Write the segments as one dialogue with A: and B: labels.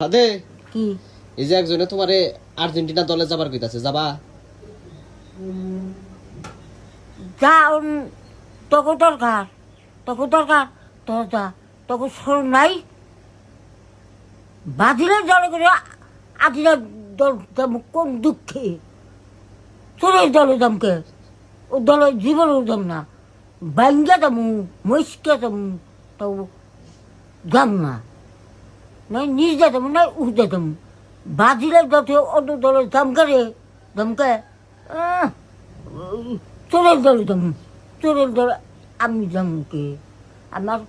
A: আদে
B: কি
A: এই যে একজনে তোমারে আর্জেন্টিনা দলে যাবার কইতাছে, যাবা?
B: যা তোকে দরকার তোর যা তোকে শোন নাই বাজিলে দল করে আদিনা দল দাম কোন দুঃখে চলে দলে দামকে ও দলে জীবন দাম না ব্যাঙ্গে দামু মহিষকে দামু তাও দাম না নাই নিজ দাম নাই উঠে দাম বাজিলে যাতে অন্য দলের দাম করে দামকে চোরের দলে দাম চোরের দলে আমি দামকে আমার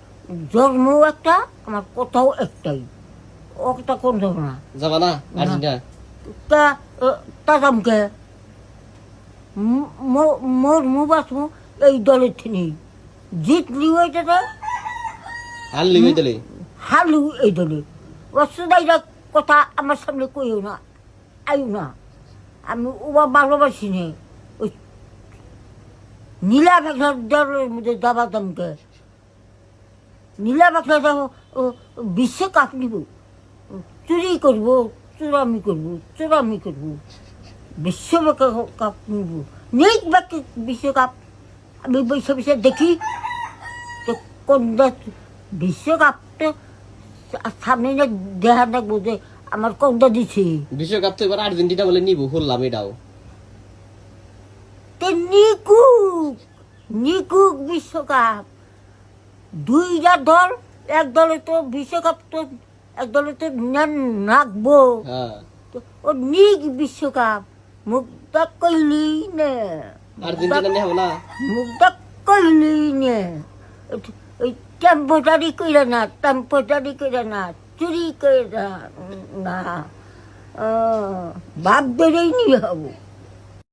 B: জন্ম একটা আমার কোথাও একটাই ওটা কোন যাব না
A: যাবা না আর্জেন্টিনা?
B: তা তা দামকে মোর মুবাসমু এই দলের থেকে জিতলি ওইটাতে
A: আর লিবে দলে
B: হারলু এই দলে অসুদাইরা কথা আমার সামনে কইও না আইও না আমি ওবা ভালোবাসি নে ওই নীলা বাংলার দলের মধ্যে দাবা দামকে নীলা বাংলা বিশ্বকাপ নিব চুরি করব চোরামি করব বিশ্বকাপ নিব নেই বাকি বিশ্বকাপ আমি বসে বসে দেখি তো কোন বিশ্বকাপ তো সামনে না দেখা দেখবো যে আমার কোনটা দিছে
A: বিশ্বকাপ তো এবার আর্জেন্টিনা বলে নিব, শুনলাম এটাও।
B: তে নিকুক বিশ্বকাপ দুইটা দল এক দলে তো বিশ্বকাপ তো এক দলে তো নাকবো
A: হ্যাঁ,
B: ও নিক বিশ্বকাপ মুক্তা কইলি নে
A: আর্জেন্টিনা নেব না।
B: মুক্তা কইলি নে ওই টেম্পোটারি কইরা না চুরি করে না ভাব বেড়েই নিয়ে হবো।